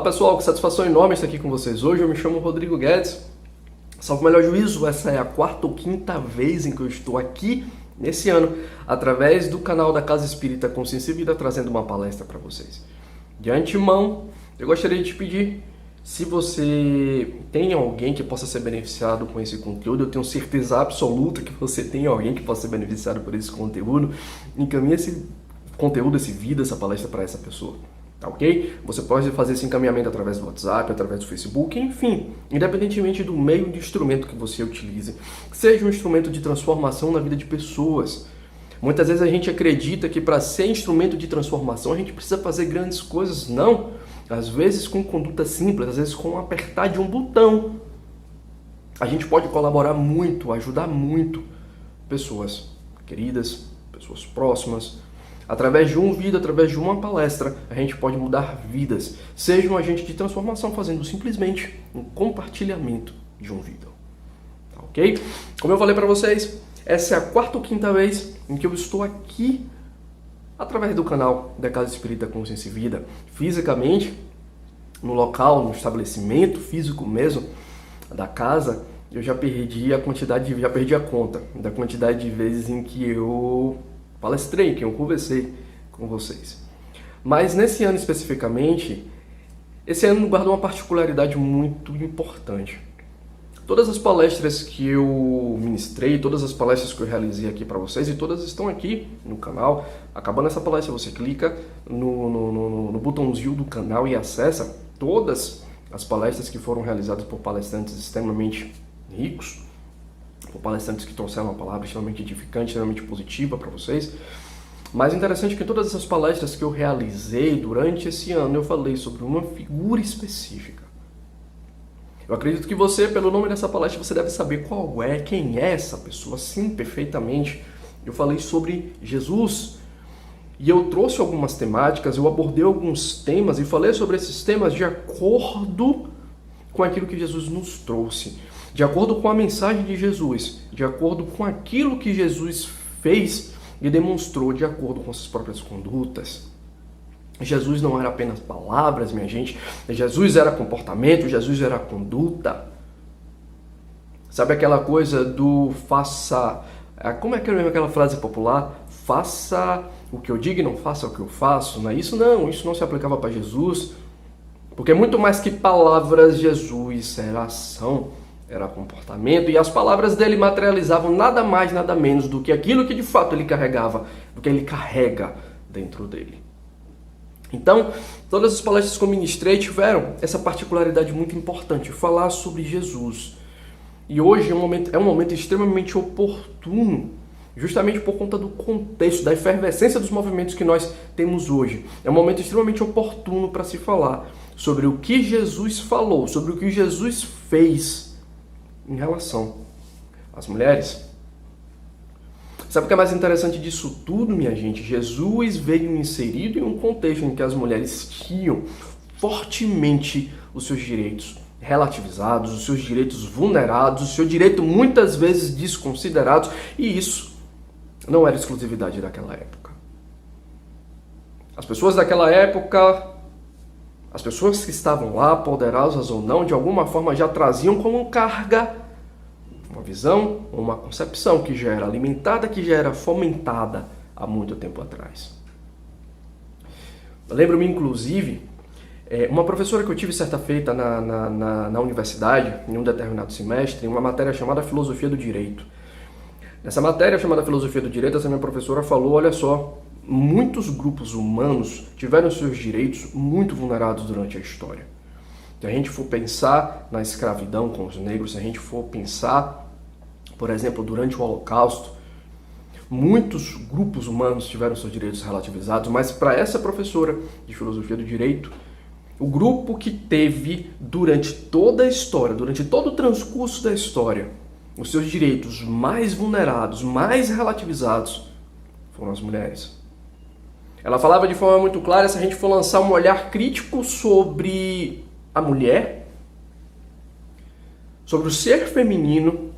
pessoal, que satisfação enorme estar aqui com vocês hoje. Eu me chamo Rodrigo Guedes. Salvo o melhor juízo, essa é a quarta ou quinta vez em que eu estou aqui nesse ano, através do canal da Casa Espírita Consciência e Vida, trazendo uma palestra para vocês. De antemão, eu gostaria de te pedir, se você tem alguém que possa ser beneficiado com esse conteúdo, eu tenho certeza absoluta que você tem alguém que possa ser beneficiado por esse conteúdo, encaminhe esse conteúdo, esse vídeo, essa palestra para essa pessoa. Tá ok? Você pode fazer esse encaminhamento através do WhatsApp, através do Facebook, enfim, independentemente do meio de instrumento que você utilize, seja um instrumento de transformação na vida de pessoas. Muitas vezes a gente acredita que para ser instrumento de transformação a gente precisa fazer grandes coisas. Não! Às vezes com conduta simples, às vezes com um apertar de um botão, a gente pode colaborar muito, ajudar muito pessoas queridas, pessoas próximas. Através de um vídeo, através de uma palestra, a gente pode mudar vidas. Seja um agente de transformação fazendo simplesmente um compartilhamento de um vídeo. Tá ok? Como eu falei para vocês, essa é a quarta ou quinta vez em que eu estou aqui através do canal da Casa Espírita Consciência e Vida, fisicamente, no local, no estabelecimento físico mesmo da casa. Eu já perdi a conta da quantidade de vezes em que eu palestrei, que eu conversei com vocês. Mas nesse ano especificamente, esse ano guardou uma particularidade muito importante. Todas as palestras que eu ministrei, todas as palestras que eu realizei aqui para vocês, e todas estão aqui no canal. Acabando essa palestra, você clica no botãozinho do canal e acessa todas as palestras que foram realizadas por palestrantes extremamente ricos, por palestrantes que trouxeram uma palavra extremamente edificante, extremamente positiva para vocês. Mas interessante que em todas essas palestras que eu realizei durante esse ano, eu falei sobre uma figura específica. Eu acredito que você, pelo nome dessa palestra, você deve saber quem é essa pessoa, sim, perfeitamente. Eu falei sobre Jesus. E eu trouxe algumas temáticas, eu abordei alguns temas e falei sobre esses temas de acordo com aquilo que Jesus nos trouxe, de acordo com a mensagem de Jesus, de acordo com aquilo que Jesus fez e demonstrou de acordo com suas próprias condutas. Jesus não era apenas palavras, minha gente. Jesus era comportamento, Jesus era conduta. Sabe aquela coisa do faça... Como é que é aquela frase popular? Faça o que eu digo e não faça o que eu faço. Não é isso? Não, isso não se aplicava para Jesus. Porque muito mais que palavras, Jesus era ação, era comportamento. E as palavras dele materializavam nada mais, nada menos do que aquilo que de fato ele carregava, do que ele carrega dentro dele. Então, todas as palestras que eu ministrei tiveram essa particularidade muito importante, falar sobre Jesus. E hoje é um momento extremamente oportuno, justamente por conta do contexto, da efervescência dos movimentos que nós temos hoje. É um momento extremamente oportuno para se falar sobre o que Jesus falou, sobre o que Jesus fez em relação às mulheres. Sabe o que é mais interessante disso tudo, minha gente? Jesus veio inserido em um contexto em que as mulheres tinham fortemente os seus direitos relativizados, os seus direitos vulnerados, o seu direito muitas vezes desconsiderados, e isso não era exclusividade daquela época. As pessoas daquela época, as pessoas que estavam lá, poderosas ou não, de alguma forma já traziam como carga uma visão, uma concepção que já era alimentada, que já era fomentada há muito tempo atrás. Eu lembro-me, inclusive, uma professora que eu tive certa feita na universidade, em um determinado semestre, em uma matéria chamada Filosofia do Direito. Nessa matéria chamada Filosofia do Direito, essa minha professora falou, olha só, muitos grupos humanos tiveram seus direitos muito vulnerados durante a história. Se a gente for pensar na escravidão com os negros, se a gente for pensar, por exemplo, durante o Holocausto, muitos grupos humanos tiveram seus direitos relativizados, mas para essa professora de Filosofia do Direito, o grupo que teve durante toda a história, durante todo o transcurso da história, os seus direitos mais vulnerados, mais relativizados, foram as mulheres. Ela falava de forma muito clara, se a gente for lançar um olhar crítico sobre a mulher, sobre o ser feminino,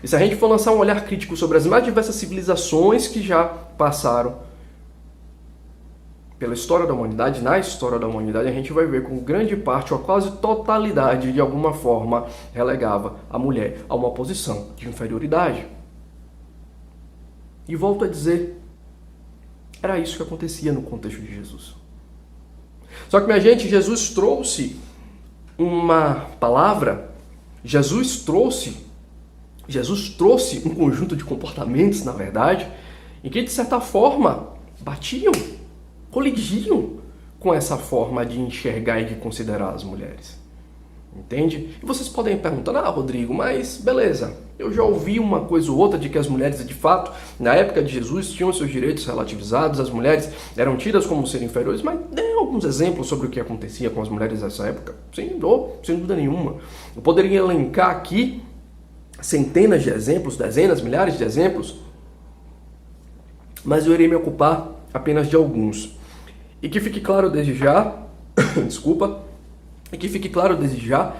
e se a gente for lançar um olhar crítico sobre as mais diversas civilizações que já passaram, pela história da humanidade, na história da humanidade, a gente vai ver com grande parte, ou quase totalidade, de alguma forma, relegava a mulher a uma posição de inferioridade. E volto a dizer, era isso que acontecia no contexto de Jesus. Só que, minha gente, Jesus trouxe uma palavra, Jesus trouxe um conjunto de comportamentos, na verdade, em que, de certa forma, batiam, colidiam com essa forma de enxergar e de considerar as mulheres. Entende? E vocês podem perguntar, Rodrigo, mas beleza, eu já ouvi uma coisa ou outra de que as mulheres, de fato, na época de Jesus, tinham seus direitos relativizados, as mulheres eram tidas como serem inferiores, mas dê alguns exemplos sobre o que acontecia com as mulheres nessa época, sem dúvida nenhuma. Eu poderia elencar aqui centenas de exemplos, dezenas, milhares de exemplos, mas eu irei me ocupar apenas de alguns. E que fique claro desde já, e que fique claro desde já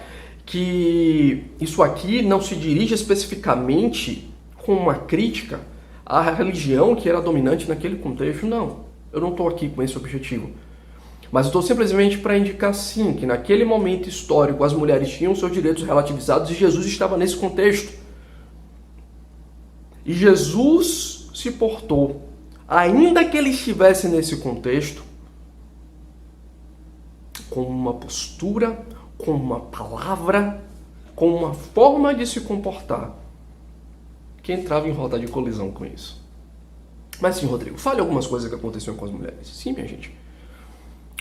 que isso aqui não se dirige especificamente com uma crítica à religião que era dominante naquele contexto, não. Eu não estou aqui com esse objetivo. Mas eu estou simplesmente para indicar, sim, que naquele momento histórico as mulheres tinham seus direitos relativizados e Jesus estava nesse contexto. E Jesus se portou, ainda que ele estivesse nesse contexto, com uma postura, com uma palavra, com uma forma de se comportar, que entrava em rota de colisão com isso. Mas sim, Rodrigo, fale algumas coisas que aconteciam com as mulheres. Sim, minha gente.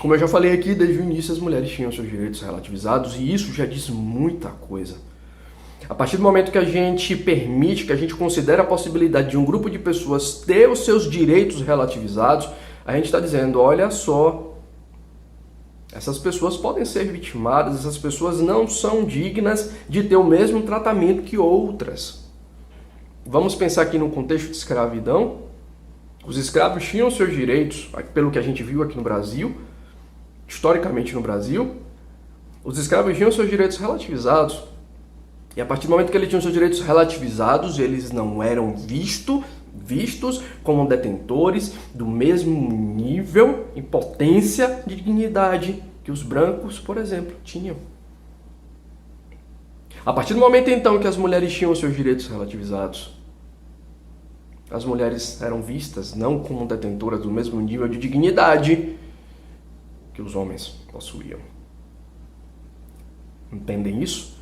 Como eu já falei aqui, desde o início as mulheres tinham seus direitos relativizados e isso já diz muita coisa. A partir do momento que a gente permite, que a gente considera a possibilidade de um grupo de pessoas ter os seus direitos relativizados, a gente está dizendo, olha só, essas pessoas podem ser vitimadas, essas pessoas não são dignas de ter o mesmo tratamento que outras. Vamos pensar aqui no contexto de escravidão. Os escravos tinham seus direitos, pelo que a gente viu aqui no Brasil, historicamente no Brasil, os escravos tinham seus direitos relativizados. E a partir do momento que eles tinham seus direitos relativizados, eles não eram vistos como detentores do mesmo nível e potência de dignidade que os brancos, por exemplo, tinham. A partir do momento, então, que as mulheres tinham seus direitos relativizados, as mulheres eram vistas não como detentoras do mesmo nível de dignidade que os homens possuíam. Entendem isso?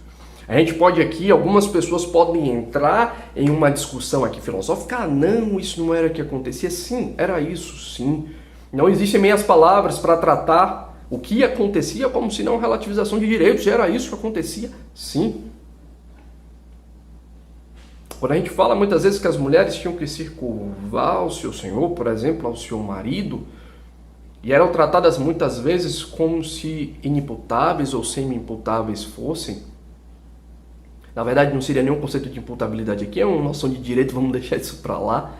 A gente pode aqui, algumas pessoas podem entrar em uma discussão aqui filosófica, não, isso não era o que acontecia. Sim, era isso, sim. Não existem meias palavras para tratar o que acontecia como se não relativização de direitos, era isso que acontecia, sim. Quando a gente fala muitas vezes que as mulheres tinham que se curvar ao seu senhor, por exemplo, ao seu marido, e eram tratadas muitas vezes como se inimputáveis ou semi-imputáveis fossem, na verdade, não seria nenhum conceito de imputabilidade aqui, é uma noção de direito, vamos deixar isso para lá.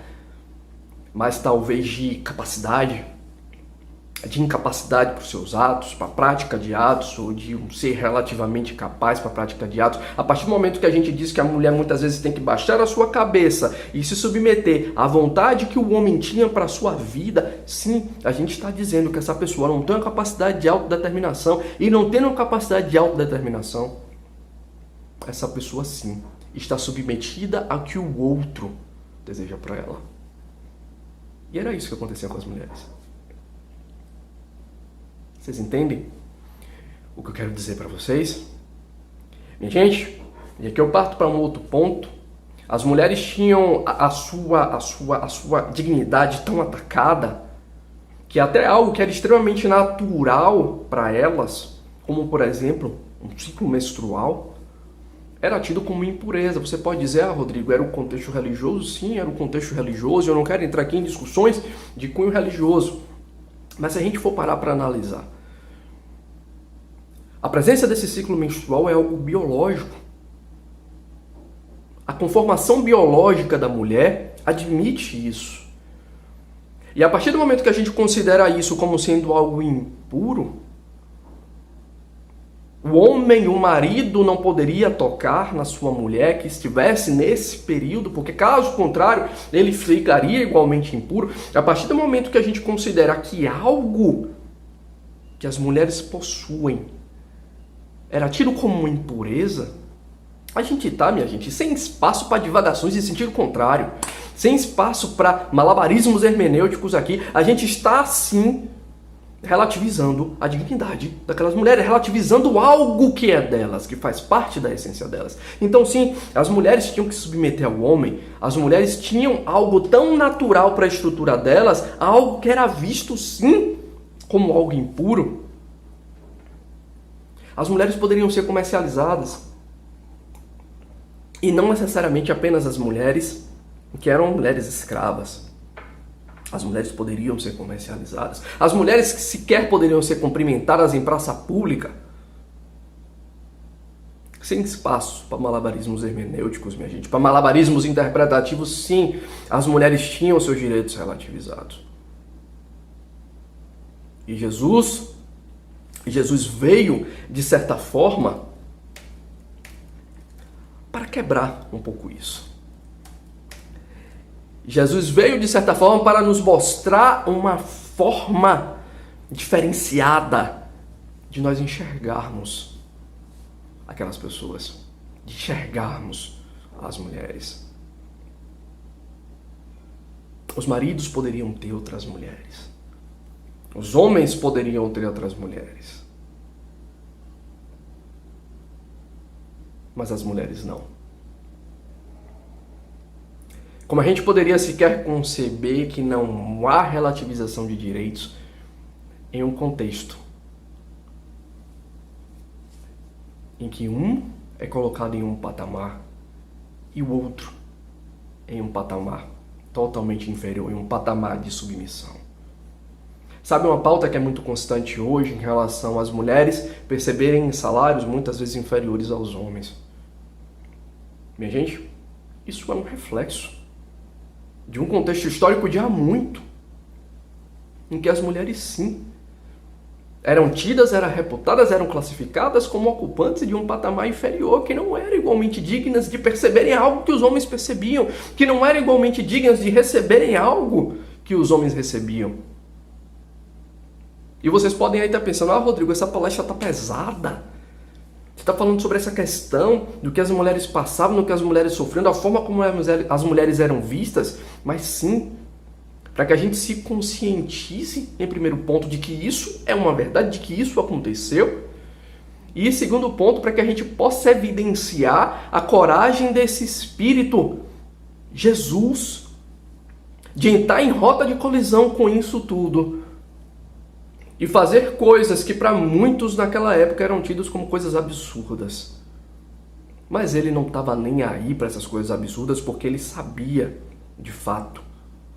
Mas talvez de capacidade, de incapacidade para os seus atos, para a prática de atos, ou de ser relativamente capaz para a prática de atos. A partir do momento que a gente diz que a mulher muitas vezes tem que baixar a sua cabeça e se submeter à vontade que o homem tinha para a sua vida, sim, a gente está dizendo que essa pessoa não tem a capacidade de autodeterminação, e não tendo a capacidade de autodeterminação, essa pessoa, sim, está submetida ao que o outro deseja para ela. E era isso que acontecia com as mulheres. Vocês entendem o que eu quero dizer para vocês? Minha gente, e aqui eu parto para um outro ponto. As mulheres tinham a sua dignidade tão atacada que até algo que era extremamente natural para elas, como, por exemplo, um ciclo menstrual, era tido como impureza. Você pode dizer, Rodrigo, era o contexto religioso? Sim, era o contexto religioso. Eu não quero entrar aqui em discussões de cunho religioso. Mas se a gente for parar para analisar, a presença desse ciclo menstrual é algo biológico. A conformação biológica da mulher admite isso. E a partir do momento que a gente considera isso como sendo algo impuro, O homem, o marido, não poderia tocar na sua mulher que estivesse nesse período, porque caso contrário, ele ficaria igualmente impuro. A partir do momento que a gente considera que algo que as mulheres possuem era tido como uma impureza, a gente tá, minha gente, sem espaço para divagações de sentido contrário, sem espaço para malabarismos hermenêuticos aqui. A gente está, sim, relativizando a dignidade daquelas mulheres, relativizando algo que é delas, que faz parte da essência delas. Então, sim, as mulheres tinham que se submeter ao homem, as mulheres tinham algo tão natural para a estrutura delas, algo que era visto, sim, como algo impuro. As mulheres poderiam ser comercializadas. E não necessariamente apenas as mulheres que eram mulheres escravas. As mulheres poderiam ser comercializadas. As mulheres que sequer poderiam ser cumprimentadas em praça pública. Sem espaço para malabarismos hermenêuticos, minha gente. Para malabarismos interpretativos, sim, as mulheres tinham seus direitos relativizados. E Jesus veio, de certa forma, para quebrar um pouco isso. Jesus veio, de certa forma, para nos mostrar uma forma diferenciada de nós enxergarmos aquelas pessoas, de enxergarmos as mulheres. Os maridos poderiam ter outras mulheres. Os homens poderiam ter outras mulheres. Mas as mulheres não. Como a gente poderia sequer conceber que não há relativização de direitos em um contexto em que um é colocado em um patamar e o outro em um patamar totalmente inferior, em um patamar de submissão. Sabe uma pauta que é muito constante hoje em relação às mulheres perceberem salários muitas vezes inferiores aos homens? Minha gente, isso é um reflexo de um contexto histórico de há muito, em que as mulheres, sim, eram tidas, eram reputadas, eram classificadas como ocupantes de um patamar inferior, que não eram igualmente dignas de perceberem algo que os homens percebiam, que não eram igualmente dignas de receberem algo que os homens recebiam. E vocês podem aí estar pensando, Rodrigo, essa palestra está pesada. Você está falando sobre essa questão do que as mulheres passavam, do que as mulheres sofriam, da forma como as mulheres eram vistas, mas sim, para que a gente se conscientize, em primeiro ponto, de que isso é uma verdade, de que isso aconteceu, e segundo ponto, para que a gente possa evidenciar a coragem desse Espírito, Jesus, de entrar em rota de colisão com isso tudo, e fazer coisas que para muitos naquela época eram tidas como coisas absurdas. Mas ele não estava nem aí para essas coisas absurdas, porque ele sabia, de fato,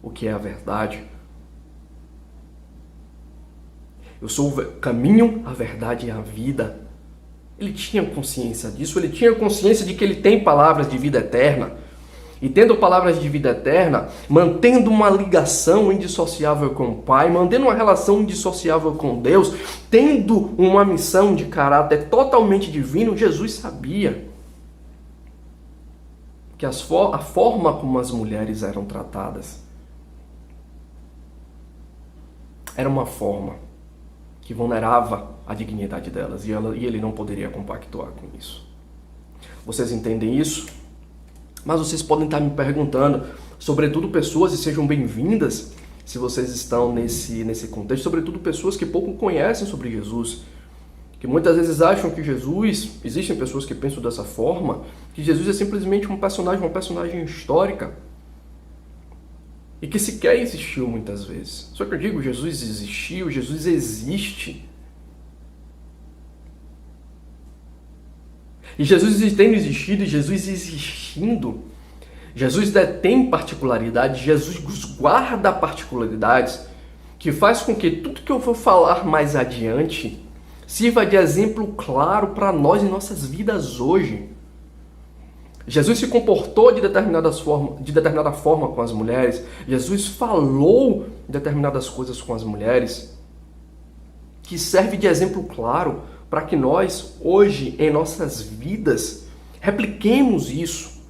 o que é a verdade. Eu sou o caminho, a verdade e a vida. Ele tinha consciência disso, ele tinha consciência de que ele tem palavras de vida eterna. E tendo palavras de vida eterna, mantendo uma ligação indissociável com o Pai, mantendo uma relação indissociável com Deus, tendo uma missão de caráter totalmente divino, Jesus sabia que a forma como as mulheres eram tratadas era uma forma que vulnerava a dignidade delas, e ele não poderia compactuar com isso. Vocês entendem isso? Mas vocês podem estar me perguntando, sobretudo pessoas, e sejam bem-vindas, se vocês estão nesse contexto, sobretudo pessoas que pouco conhecem sobre Jesus, que muitas vezes acham que Jesus, existem pessoas que pensam dessa forma, que Jesus é simplesmente uma personagem histórica, e que sequer existiu muitas vezes. Só que eu digo, Jesus existiu, Jesus existe. E Jesus tendo existido, e Jesus existindo, Jesus detém particularidades, Jesus guarda particularidades, que faz com que tudo que eu vou falar mais adiante sirva de exemplo claro para nós em nossas vidas hoje. Jesus se comportou de determinada forma com as mulheres, Jesus falou determinadas coisas com as mulheres, que serve de exemplo claro para que nós, hoje, em nossas vidas, repliquemos isso.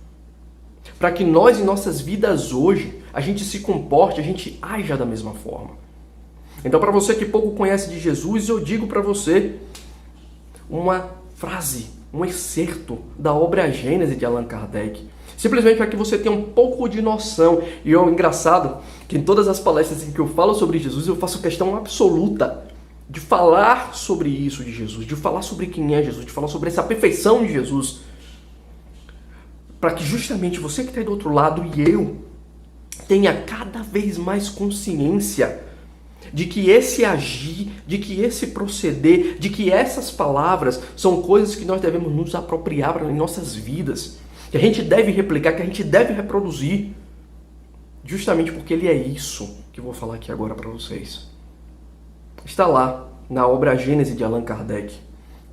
Para que nós, em nossas vidas hoje, a gente se comporte, a gente aja da mesma forma. Então, para você que pouco conhece de Jesus, eu digo para você uma frase, um excerto da obra A Gênese de Allan Kardec. Simplesmente para que você tenha um pouco de noção. E é engraçado que em todas as palestras em que eu falo sobre Jesus, eu faço questão absoluta de falar sobre isso de Jesus, de falar sobre quem é Jesus, de falar sobre essa perfeição de Jesus. Para que justamente você que está aí do outro lado e eu tenha cada vez mais consciência de que esse agir, de que esse proceder, de que essas palavras são coisas que nós devemos nos apropriar em nossas vidas, que a gente deve replicar, que a gente deve reproduzir, justamente porque ele é isso que eu vou falar aqui agora para vocês. Está lá, na obra A Gênese de Allan Kardec.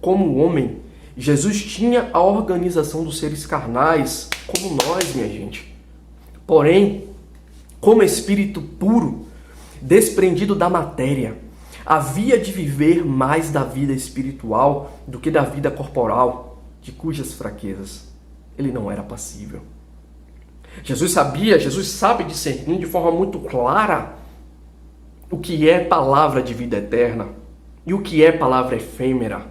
Como homem, Jesus tinha a organização dos seres carnais, como nós, minha gente. Porém, como espírito puro, desprendido da matéria, havia de viver mais da vida espiritual do que da vida corporal, de cujas fraquezas ele não era passível. Jesus sabe discernir de forma muito clara o que é palavra de vida eterna e o que é palavra efêmera.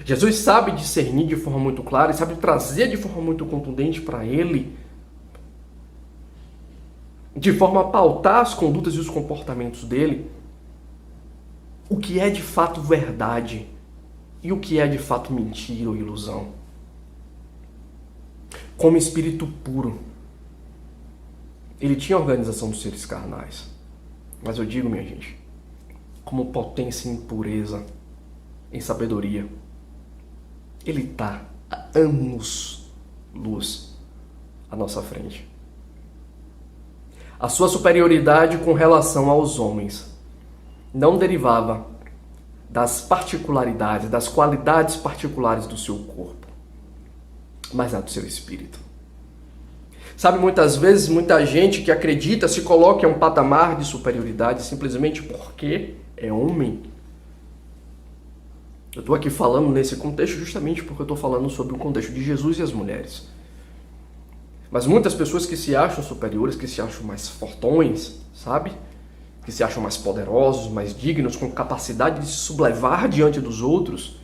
Jesus sabe discernir de forma muito clara e sabe trazer de forma muito contundente para ele, de forma a pautar as condutas e os comportamentos dele, o que é de fato verdade e o que é de fato mentira ou ilusão. Como espírito puro, ele tinha a organização dos seres carnais. Mas eu digo, minha gente, como potência em pureza, em sabedoria, ele está a anos-luz à nossa frente. A sua superioridade com relação aos homens não derivava das particularidades, das qualidades particulares do seu corpo, mas a do seu espírito. Sabe, muitas vezes, muita gente que acredita se coloca em um patamar de superioridade simplesmente porque é homem. Eu estou aqui falando nesse contexto justamente porque eu estou falando sobre o contexto de Jesus e as mulheres. Mas muitas pessoas que se acham superiores, que se acham mais fortões, sabe? Que se acham mais poderosos, mais dignos, com capacidade de se sublevar diante dos outros,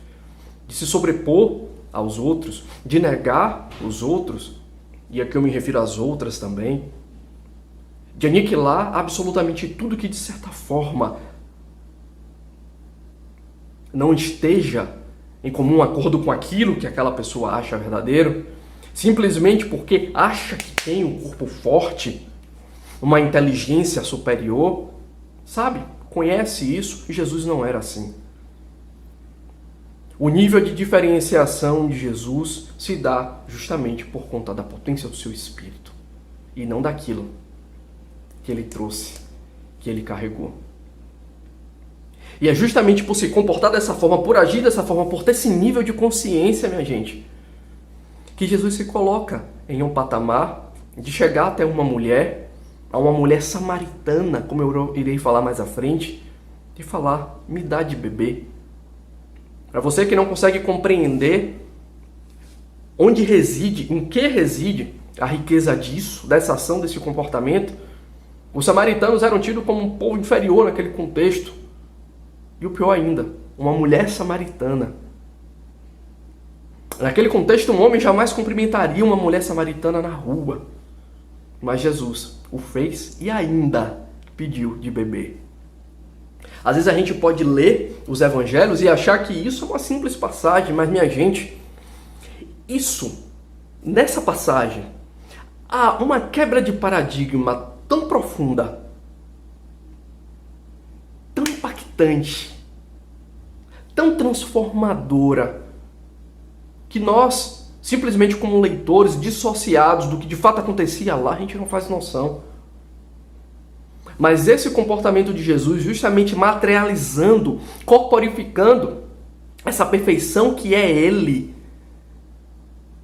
de se sobrepor aos outros, de negar os outros, e aqui eu me refiro às outras também, de aniquilar absolutamente tudo que de certa forma não esteja em comum acordo com aquilo que aquela pessoa acha verdadeiro, simplesmente porque acha que tem um corpo forte, uma inteligência superior, sabe? Conhece isso, e Jesus não era assim. O nível de diferenciação de Jesus se dá justamente por conta da potência do seu espírito e não daquilo que ele trouxe, que ele carregou. E é justamente por se comportar dessa forma, por agir dessa forma, por ter esse nível de consciência, minha gente, que Jesus se coloca em um patamar de chegar até uma mulher, a uma mulher samaritana, como eu irei falar mais à frente, e falar, me dá de beber. Para você que não consegue compreender onde reside, em que reside a riqueza disso, dessa ação, desse comportamento, os samaritanos eram tidos como um povo inferior naquele contexto. E o pior ainda, uma mulher samaritana. Naquele contexto, um homem jamais cumprimentaria uma mulher samaritana na rua. Mas Jesus o fez e ainda pediu de beber. Às vezes a gente pode ler os evangelhos e achar que isso é uma simples passagem, mas minha gente, nessa passagem, há uma quebra de paradigma tão profunda, tão impactante, tão transformadora, que nós, simplesmente como leitores, dissociados do que de fato acontecia lá, a gente não faz noção. Mas esse comportamento de Jesus, justamente materializando, corporificando essa perfeição que é Ele.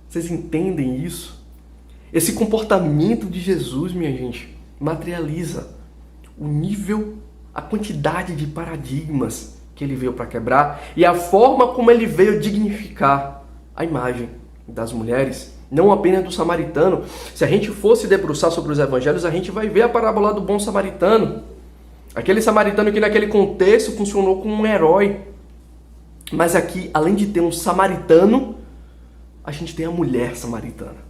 Vocês entendem isso? Esse comportamento de Jesus, minha gente, materializa o nível, a quantidade de paradigmas que ele veio para quebrar e a forma como ele veio dignificar a imagem das mulheres, não apenas do samaritano. Se a gente fosse debruçar sobre os evangelhos, a gente vai ver a parábola do bom samaritano. Aquele samaritano que naquele contexto funcionou como um herói. Mas aqui, além de ter um samaritano, a gente tem a mulher samaritana.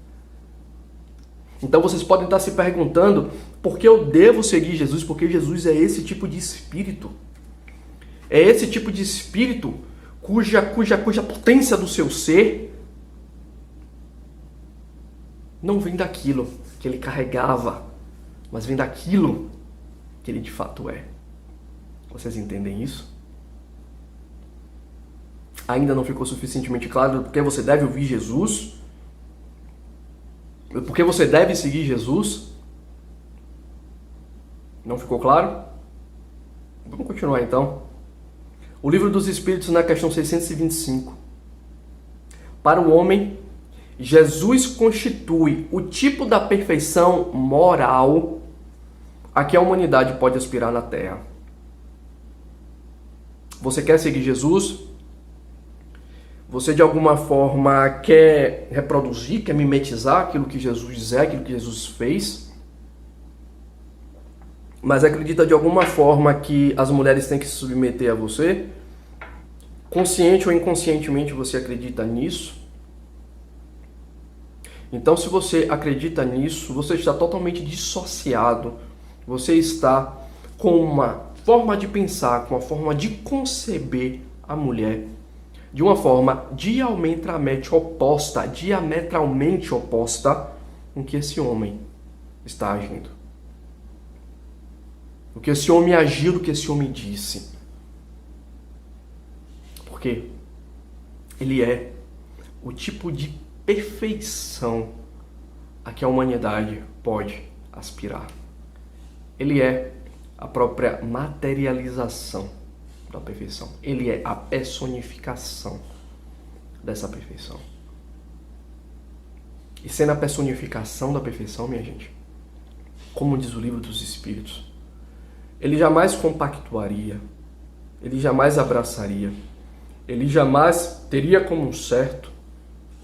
Então vocês podem estar se perguntando por que eu devo seguir Jesus, porque Jesus é esse tipo de espírito. É esse tipo de espírito cuja potência do seu ser não vem daquilo que ele carregava, mas vem daquilo que ele de fato é. Vocês entendem isso? Ainda não ficou suficientemente claro porque você deve ouvir Jesus? Porque você deve seguir Jesus? Não ficou claro? Vamos continuar então. O Livro dos Espíritos, na questão 625. Para o homem, Jesus constitui o tipo da perfeição moral a que a humanidade pode aspirar na Terra. Você quer seguir Jesus? Você de alguma forma quer reproduzir, quer mimetizar aquilo que Jesus é, aquilo que Jesus fez? Mas acredita de alguma forma que as mulheres têm que se submeter a você? Consciente ou inconscientemente você acredita nisso? Então, se você acredita nisso, você está totalmente dissociado. Você está com uma forma de pensar, com uma forma de conceber a mulher de uma forma diametralmente oposta com que esse homem está agindo. O que esse homem agiu, o que esse homem disse. Porque ele é o tipo de perfeição a que a humanidade pode aspirar. Ele é a própria materialização da perfeição. Ele é a personificação dessa perfeição. E sendo a personificação da perfeição, minha gente, como diz o Livro dos Espíritos, ele jamais compactuaria, ele jamais abraçaria, ele jamais teria como um certo,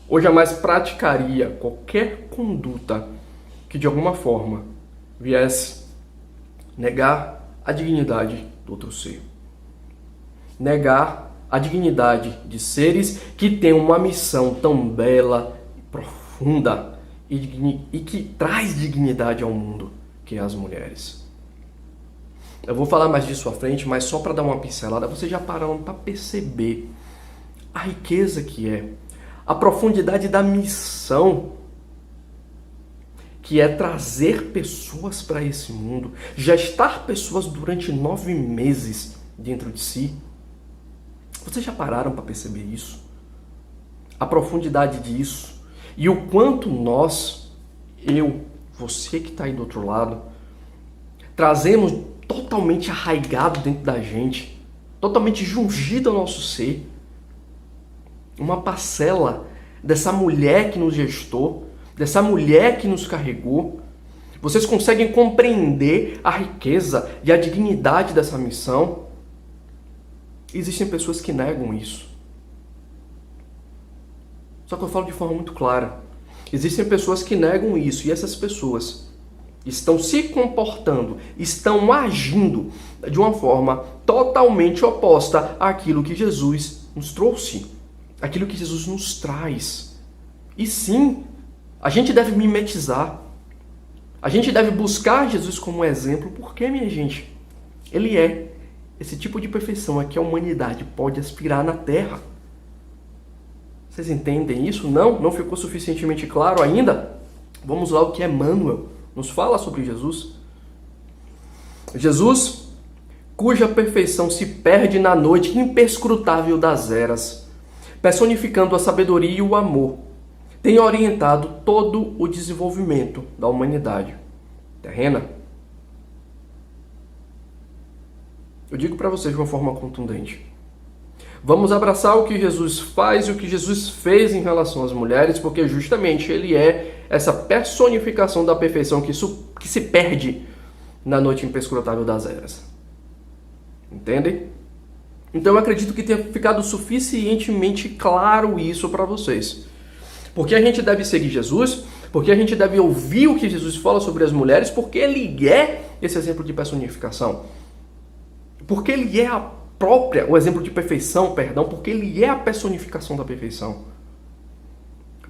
ou jamais praticaria qualquer conduta que de alguma forma viesse negar a dignidade do outro ser. Negar a dignidade de seres que têm uma missão tão bela, profunda e que traz dignidade ao mundo, que é as mulheres. Eu vou falar mais disso à frente, mas só para dar uma pincelada, vocês já pararam para perceber a riqueza que é, a profundidade da missão, que é trazer pessoas para esse mundo, gestar pessoas durante 9 meses dentro de si. Vocês já pararam para perceber isso? A profundidade disso. E o quanto nós, eu, você que está aí do outro lado, trazemos totalmente arraigado dentro da gente, totalmente jungido ao nosso ser, uma parcela dessa mulher que nos gestou, dessa mulher que nos carregou. Vocês conseguem compreender a riqueza e a dignidade dessa missão? Existem pessoas que negam isso. Só que eu falo de forma muito clara. Existem pessoas que negam isso, e essas pessoas estão se comportando, estão agindo de uma forma totalmente oposta àquilo que Jesus nos trouxe, aquilo que Jesus nos traz. E sim, a gente deve mimetizar, a gente deve buscar Jesus como exemplo, porque, minha gente, ele é esse tipo de perfeição a que a humanidade pode aspirar na Terra. Vocês entendem isso? Não? Não ficou suficientemente claro ainda? Vamos lá, o que Emmanuel nos fala sobre Jesus. Jesus, cuja perfeição se perde na noite imperscrutável das eras, personificando a sabedoria e o amor, tem orientado todo o desenvolvimento da humanidade terrena. Eu digo para vocês de uma forma contundente. Vamos abraçar o que Jesus faz e o que Jesus fez em relação às mulheres, porque justamente ele é essa personificação da perfeição que se perde na noite imperscrutável das eras. Entendem? Então eu acredito que tenha ficado suficientemente claro isso para vocês. Porque a gente deve seguir Jesus, porque a gente deve ouvir o que Jesus fala sobre as mulheres, porque ele é esse exemplo de personificação. Porque ele é o exemplo de perfeição, porque ele é a personificação da perfeição.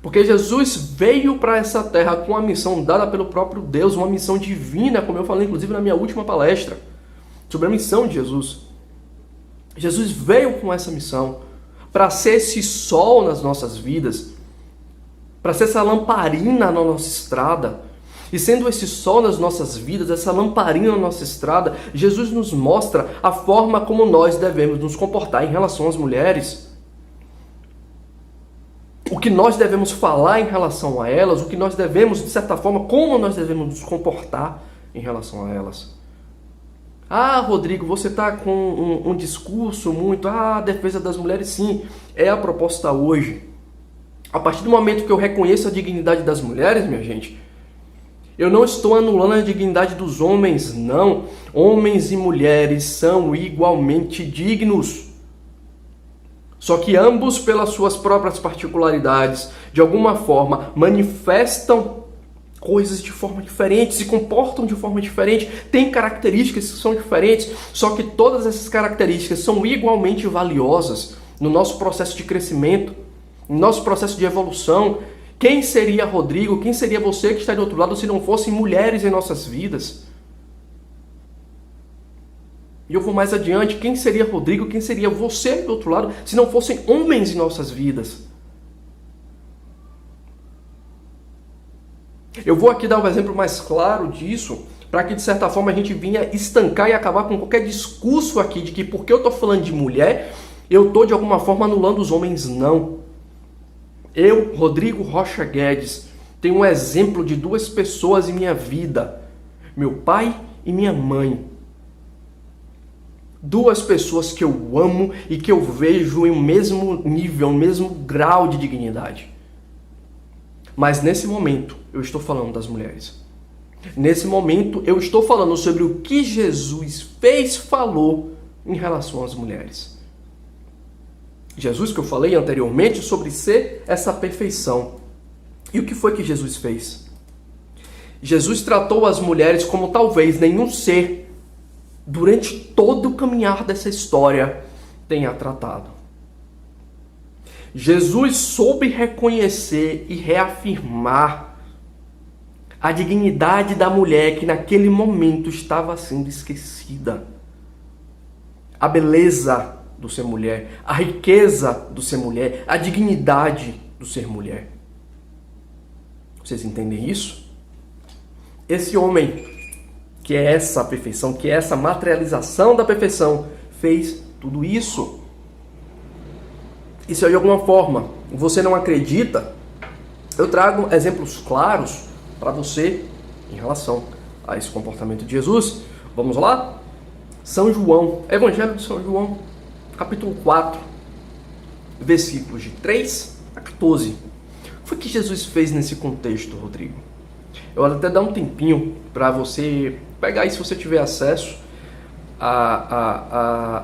Porque Jesus veio para essa terra com a missão dada pelo próprio Deus, uma missão divina, como eu falei inclusive na minha última palestra, sobre a missão de Jesus. Jesus veio com essa missão para ser esse sol nas nossas vidas, para ser essa lamparina na nossa estrada. E sendo esse sol nas nossas vidas, essa lamparina na nossa estrada, Jesus nos mostra a forma como nós devemos nos comportar em relação às mulheres. O que nós devemos falar em relação a elas, o que nós devemos, de certa forma, como nós devemos nos comportar em relação a elas. Ah, Rodrigo, você está com um discurso muito, a defesa das mulheres, sim, é a proposta hoje. A partir do momento que eu reconheço a dignidade das mulheres, minha gente, eu não estou anulando a dignidade dos homens, não. Homens e mulheres são igualmente dignos. Só que ambos, pelas suas próprias particularidades, de alguma forma, manifestam coisas de forma diferente, se comportam de forma diferente, têm características que são diferentes, só que todas essas características são igualmente valiosas no nosso processo de crescimento, no nosso processo de evolução. Quem seria Rodrigo, quem seria você que está do outro lado se não fossem mulheres em nossas vidas? E eu vou mais adiante, quem seria Rodrigo, quem seria você do outro lado se não fossem homens em nossas vidas? Eu vou aqui dar um exemplo mais claro disso, para que de certa forma a gente vinha estancar e acabar com qualquer discurso aqui de que porque eu estou falando de mulher, eu estou de alguma forma anulando os homens. Não. Eu, Rodrigo Rocha Guedes, tenho um exemplo de duas pessoas em minha vida, meu pai e minha mãe. Duas pessoas que eu amo e que eu vejo em um mesmo nível, um mesmo grau de dignidade. Mas nesse momento eu estou falando das mulheres. Nesse momento eu estou falando sobre o que Jesus falou em relação às mulheres. Jesus, que eu falei anteriormente, sobre ser essa perfeição. E o que foi que Jesus fez? Jesus tratou as mulheres como talvez nenhum ser, durante todo o caminhar dessa história, tenha tratado. Jesus soube reconhecer e reafirmar a dignidade da mulher que naquele momento estava sendo esquecida. A beleza do ser mulher, a riqueza do ser mulher, a dignidade do ser mulher. Vocês entendem isso? Esse homem, que é essa perfeição, que é essa materialização da perfeição, fez tudo isso. E se de alguma forma você não acredita, eu trago exemplos claros para você em relação a esse comportamento de Jesus. Vamos lá? São João, Evangelho de São João, capítulo 4, versículos de 3 a 14. O que foi que Jesus fez nesse contexto, Rodrigo? Eu vou até dar um tempinho para você pegar aí, se você tiver acesso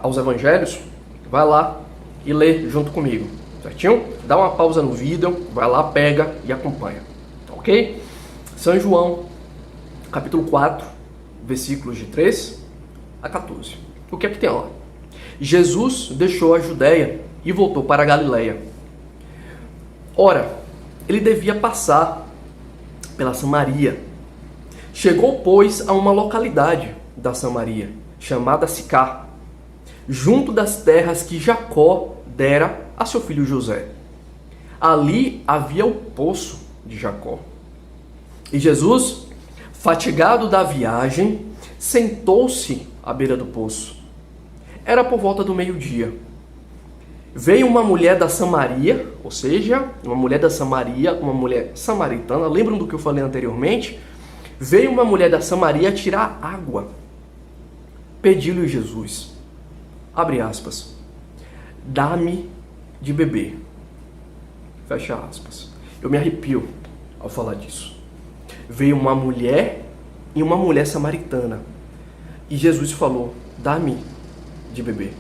aos evangelhos, vai lá e lê junto comigo, certinho? Dá uma pausa no vídeo, vai lá, pega e acompanha, ok? São João, capítulo 4, versículos de 3 a 14. O que é que tem lá? Jesus deixou a Judéia e voltou para a Galileia. Ora, ele devia passar pela Samaria. Chegou, pois, a uma localidade da Samaria, chamada Sicar, junto das terras que Jacó dera a seu filho José. Ali havia o poço de Jacó. E Jesus, fatigado da viagem, sentou-se à beira do poço. Era por volta do meio-dia. Veio uma mulher da Samaria, ou seja, uma mulher da Samaria, uma mulher samaritana, lembram do que eu falei anteriormente? Veio uma mulher da Samaria tirar água. Pediu-lhe Jesus, abre aspas, dá-me de beber. Fecha aspas. Eu me arrepio ao falar disso. Veio uma mulher e uma mulher samaritana. E Jesus falou, dá-me de beber.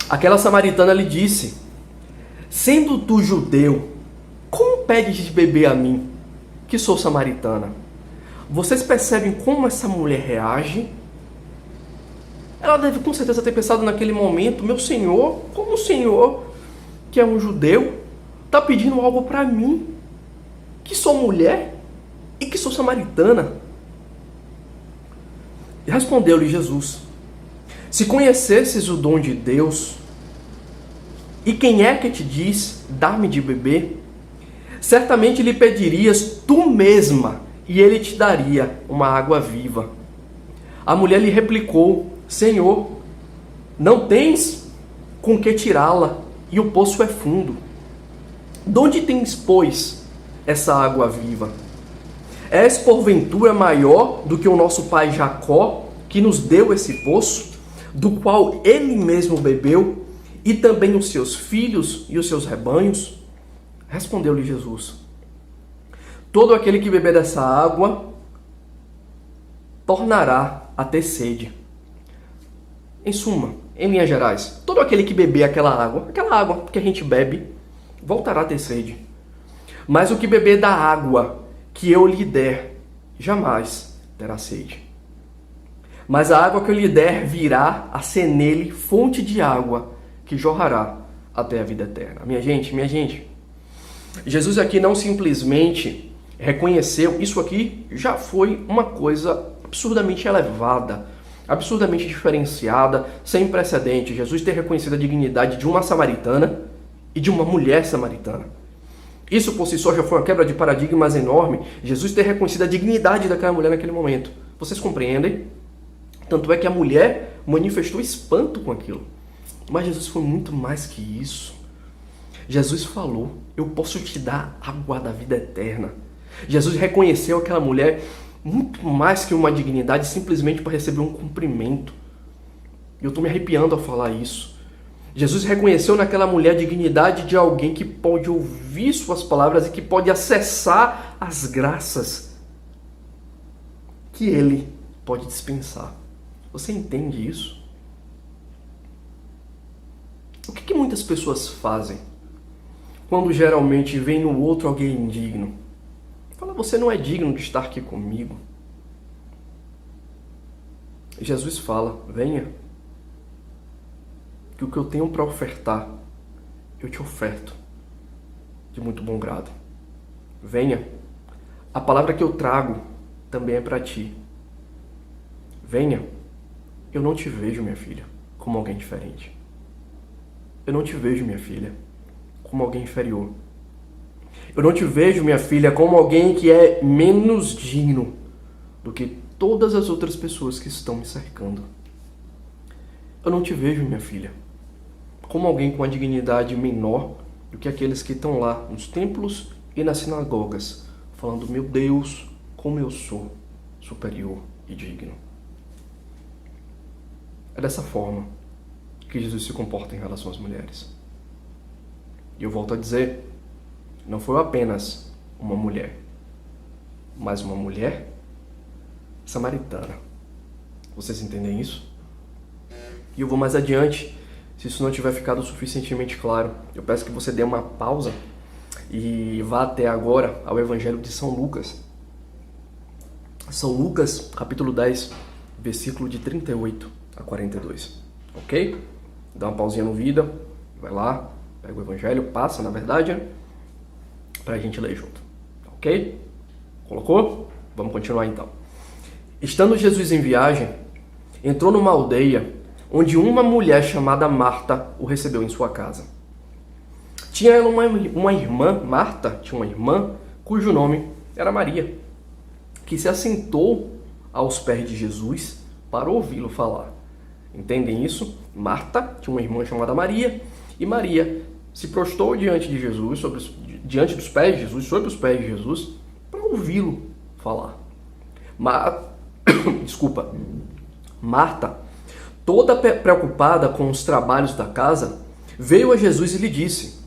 Aquela samaritana lhe disse: sendo tu judeu, como pedes de beber a mim, que sou samaritana? Vocês percebem como essa mulher reage? Ela deve com certeza ter pensado naquele momento: meu Senhor, como o Senhor, que é um judeu, está pedindo algo para mim, que sou mulher e que sou samaritana? E respondeu-lhe Jesus: se conhecesses o dom de Deus, e quem é que te diz, dá-me de beber, certamente lhe pedirias tu mesma, e ele te daria uma água viva. A mulher lhe replicou: Senhor, não tens com que tirá-la, e o poço é fundo. De onde tens, pois, essa água viva? És porventura maior do que o nosso pai Jacó, que nos deu esse poço, do qual ele mesmo bebeu, e também os seus filhos e os seus rebanhos? Respondeu-lhe Jesus: todo aquele que beber dessa água tornará a ter sede. Em suma, em linhas gerais, todo aquele que beber aquela água que a gente bebe, voltará a ter sede. Mas o que beber da água que eu lhe der, jamais terá sede. Mas a água que eu lhe der virá a ser nele fonte de água que jorrará até a vida eterna. Minha gente, Jesus aqui não simplesmente reconheceu, isso aqui já foi uma coisa absurdamente elevada, absurdamente diferenciada, sem precedente. Jesus ter reconhecido a dignidade de uma samaritana e de uma mulher samaritana. Isso por si só já foi uma quebra de paradigmas enorme. Jesus ter reconhecido a dignidade daquela mulher naquele momento. Vocês compreendem? Tanto é que a mulher manifestou espanto com aquilo. Mas Jesus foi muito mais que isso. Jesus falou: eu posso te dar água da vida eterna. Jesus reconheceu aquela mulher muito mais que uma dignidade, simplesmente para receber um cumprimento. Eu estou me arrepiando ao falar isso. Jesus reconheceu naquela mulher a dignidade de alguém que pode ouvir suas palavras e que pode acessar as graças que ele pode dispensar. Você entende isso? O que muitas pessoas fazem quando geralmente vem no outro alguém indigno? Fala: você não é digno de estar aqui comigo. Jesus fala: venha, que o que eu tenho para ofertar, eu te oferto de muito bom grado. Venha, a palavra que eu trago também é para ti. Venha, eu não te vejo, minha filha, como alguém diferente. Eu não te vejo, minha filha, como alguém inferior. Eu não te vejo, minha filha, como alguém que é menos digno do que todas as outras pessoas que estão me cercando. Eu não te vejo, minha filha, como alguém com uma dignidade menor do que aqueles que estão lá nos templos e nas sinagogas, falando: meu Deus, como eu sou superior e digno. É dessa forma que Jesus se comporta em relação às mulheres. E eu volto a dizer, não foi apenas uma mulher, mas uma mulher samaritana. Vocês entendem isso? E eu vou mais adiante. Se isso não tiver ficado suficientemente claro, eu peço que você dê uma pausa e vá até agora ao Evangelho de São Lucas. São Lucas, capítulo 10, versículo de 38 a 42. Ok? Dá uma pausinha no vídeo, vai lá, pega o Evangelho, passa, na verdade, pra gente ler junto. Ok? Colocou? Vamos continuar então. Estando Jesus em viagem, entrou numa aldeia onde uma mulher chamada Marta o recebeu em sua casa. Tinha ela uma irmã, Marta tinha uma irmã cujo nome era Maria, que se assentou aos pés de Jesus para ouvi-lo falar. Entendem isso? Marta tinha uma irmã chamada Maria, e Maria se prostrou diante de Jesus, diante dos pés de Jesus, sobre os pés de Jesus, para ouvi-lo falar. Marta, toda preocupada com os trabalhos da casa, veio a Jesus e lhe disse: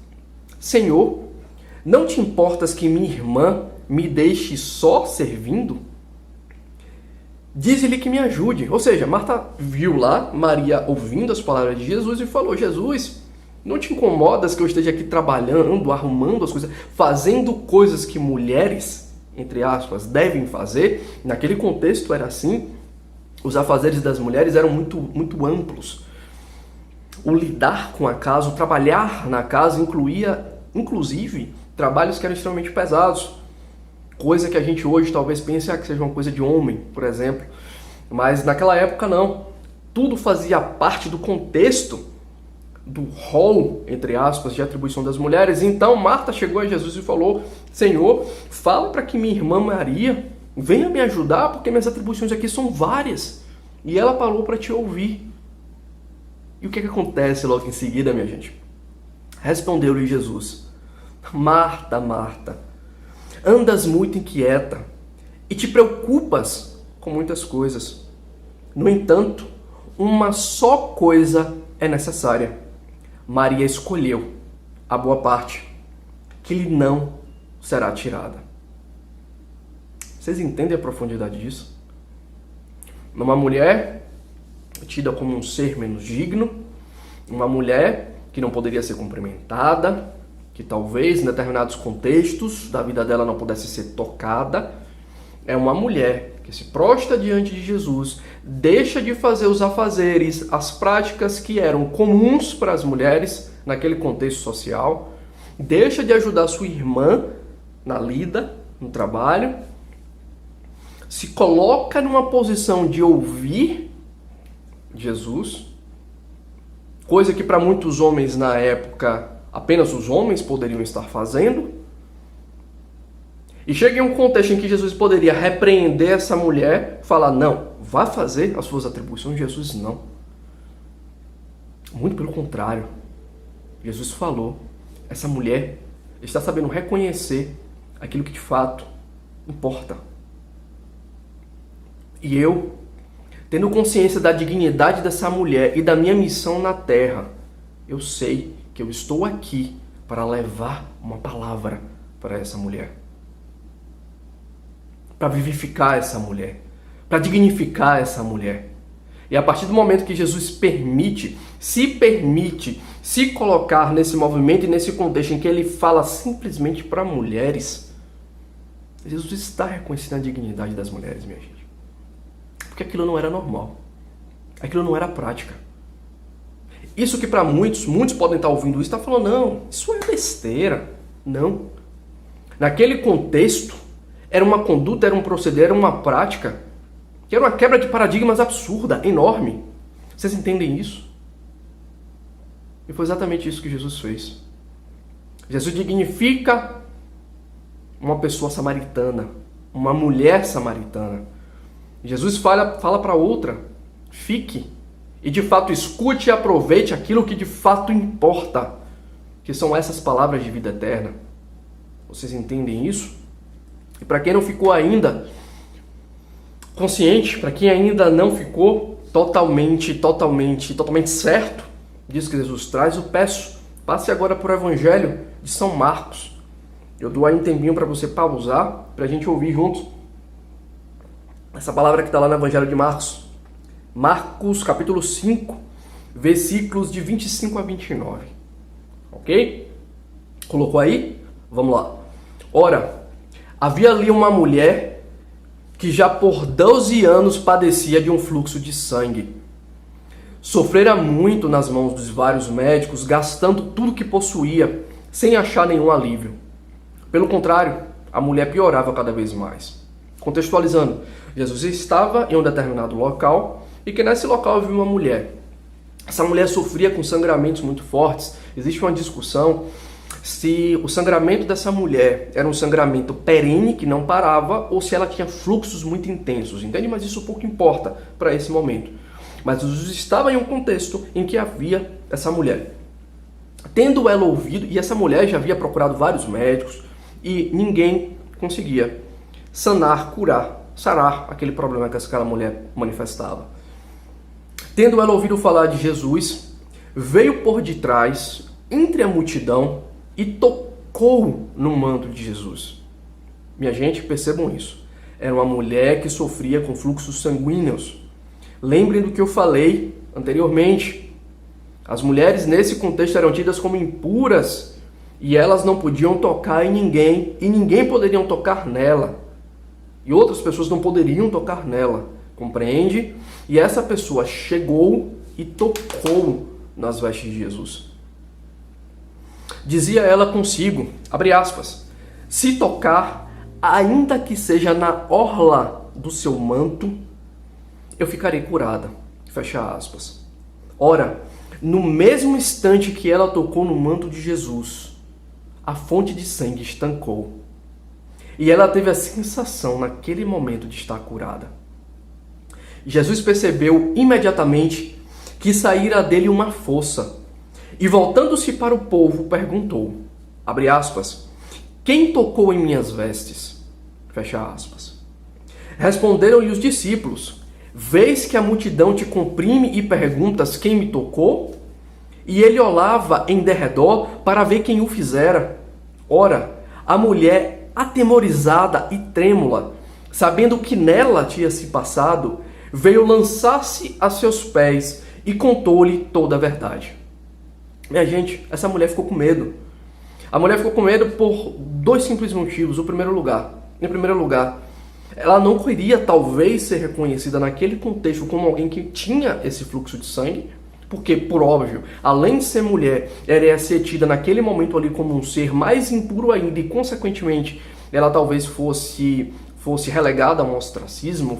Senhor, não te importas que minha irmã me deixe só servindo? dize-lhe que me ajude. Ou seja, Marta viu lá Maria ouvindo as palavras de Jesus e falou: Jesus, não te incomodas que eu esteja aqui trabalhando, arrumando as coisas, fazendo coisas que mulheres, entre aspas, devem fazer? Naquele contexto era assim. Os afazeres das mulheres eram muito amplos. O lidar com a casa, o trabalhar na casa incluía, inclusive, trabalhos que eram extremamente pesados. Coisa que a gente hoje talvez pense que seja uma coisa de homem, por exemplo. Mas naquela época não. Tudo fazia parte do contexto, do rol, entre aspas, de atribuição das mulheres. Então Marta chegou a Jesus e falou: Senhor, fala para que minha irmã Maria venha me ajudar, porque minhas atribuições aqui são várias. E ela parou para te ouvir. E o que acontece logo em seguida, minha gente? Respondeu-lhe Jesus: Marta, Marta, andas muito inquieta e te preocupas com muitas coisas. No entanto, uma só coisa é necessária. Maria escolheu a boa parte, que lhe não será tirada. Vocês entendem a profundidade disso? Uma mulher tida como um ser menos digno, uma mulher que não poderia ser cumprimentada, que talvez em determinados contextos da vida dela não pudesse ser tocada, é uma mulher que se prostra diante de Jesus, deixa de fazer os afazeres, as práticas que eram comuns para as mulheres naquele contexto social, deixa de ajudar sua irmã na lida, no trabalho, se coloca numa posição de ouvir Jesus, coisa que para muitos homens na época apenas os homens poderiam estar fazendo. E chega em um contexto em que Jesus poderia repreender essa mulher, falar: não, vá fazer as suas atribuições. Jesus não. Muito pelo contrário. Jesus falou: essa mulher está sabendo reconhecer aquilo que de fato importa. E eu, tendo consciência da dignidade dessa mulher e da minha missão na terra, eu sei que eu estou aqui para levar uma palavra para essa mulher. Para vivificar essa mulher. Para dignificar essa mulher. E a partir do momento que Jesus permite se colocar nesse movimento e nesse contexto em que ele fala simplesmente para mulheres, Jesus está reconhecendo a dignidade das mulheres, minha gente. Porque aquilo não era normal. Aquilo não era prática. Isso que para muitos podem estar ouvindo isso e estar falando: não, isso é besteira. Não. Naquele contexto, era uma conduta, era um proceder, era uma prática que era uma quebra de paradigmas absurda, enorme. Vocês entendem isso? E foi exatamente isso que Jesus fez. Jesus dignifica uma pessoa samaritana, uma mulher samaritana. Jesus fala para outra: fique e de fato escute e aproveite aquilo que de fato importa, que são essas palavras de vida eterna. Vocês entendem isso? E para quem não ficou ainda consciente, para quem ainda não ficou totalmente certo disso que Jesus traz, eu peço, passe agora para o Evangelho de São Marcos. Eu dou aí um tempinho para você pausar, para a gente ouvir juntos essa palavra que está lá no Evangelho de Marcos. Marcos capítulo 5, versículos de 25 a 29. Ok? Colocou aí? Vamos lá. Ora, havia ali uma mulher que já por 12 anos padecia de um fluxo de sangue. Sofrera muito nas mãos dos vários médicos, gastando tudo que possuía, sem achar nenhum alívio. Pelo contrário, a mulher piorava cada vez mais. Contextualizando, Jesus estava em um determinado local e que nesse local havia uma mulher. Essa mulher sofria com sangramentos muito fortes. Existe uma discussão se o sangramento dessa mulher era um sangramento perene, que não parava, ou se ela tinha fluxos muito intensos, entende? Mas isso pouco importa para esse momento. Mas Jesus estava em um contexto em que havia essa mulher. Tendo ela ouvido, e essa mulher já havia procurado vários médicos, e ninguém conseguia sanar, sarar aquele problema que aquela mulher manifestava. Tendo ela ouvido falar de Jesus, veio por detrás, entre a multidão, e tocou no manto de Jesus. Minha gente, percebam isso. Era uma mulher que sofria com fluxos sanguíneos. Lembrem do que eu falei anteriormente. As mulheres nesse contexto eram tidas como impuras e elas não podiam tocar em ninguém e ninguém poderia tocar nela. E outras pessoas não poderiam tocar nela, compreende? E essa pessoa chegou e tocou nas vestes de Jesus. Dizia ela consigo, abre aspas, se tocar, ainda que seja na orla do seu manto, eu ficarei curada. Fecha aspas. Ora, no mesmo instante que ela tocou no manto de Jesus, a fonte de sangue estancou. E ela teve a sensação naquele momento de estar curada. Jesus percebeu imediatamente que saíra dele uma força. E voltando-se para o povo, perguntou, abre aspas, quem tocou em minhas vestes? Fecha aspas. Responderam-lhe os discípulos, vês que a multidão te comprime e perguntas quem me tocou? E ele olhava em derredor para ver quem o fizera. Ora, a mulher, atemorizada e trêmula, sabendo que nela tinha se passado, veio lançar-se a seus pés e contou-lhe toda a verdade. Minha gente, essa mulher ficou com medo. A mulher ficou com medo por dois simples motivos. Em primeiro lugar, ela não queria talvez ser reconhecida naquele contexto como alguém que tinha esse fluxo de sangue, porque, por óbvio, além de ser mulher, ela ia ser tida naquele momento ali como um ser mais impuro ainda e, consequentemente, ela talvez fosse relegada a um ostracismo,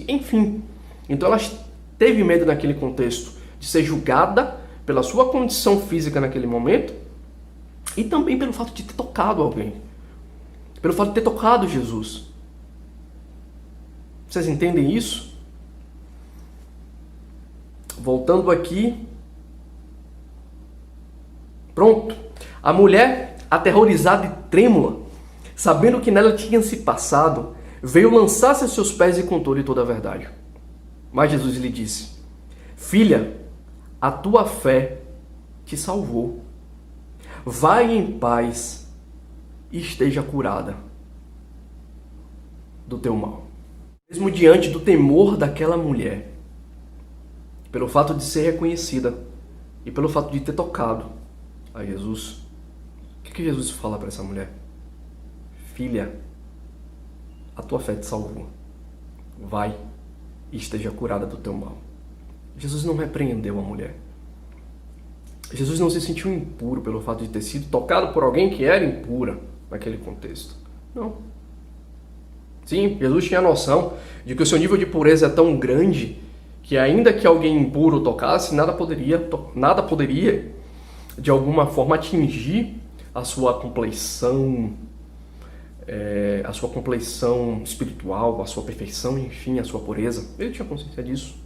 enfim. Então ela teve medo naquele contexto de ser julgada pela sua condição física naquele momento e também pelo fato de ter tocado alguém, pelo fato de ter tocado Jesus. Vocês entendem isso? Voltando aqui. Pronto. A mulher, aterrorizada e trêmula, sabendo que nela tinha se passado, veio lançar-se a seus pés e contou-lhe toda a verdade. Mas Jesus lhe disse, filha, a tua fé te salvou. Vai em paz e esteja curada do teu mal. Mesmo diante do temor daquela mulher, pelo fato de ser reconhecida e pelo fato de ter tocado a Jesus, o que Jesus fala para essa mulher? Filha, a tua fé te salvou. Vai e esteja curada do teu mal. Jesus não repreendeu a mulher. Jesus não se sentiu impuro pelo fato de ter sido tocado por alguém que era impura naquele contexto. Não. Sim, Jesus tinha a noção de que o seu nível de pureza é tão grande que ainda que alguém impuro tocasse, nada poderia de alguma forma atingir a sua compleição, espiritual, a sua perfeição, enfim, a sua pureza. Ele tinha consciência disso.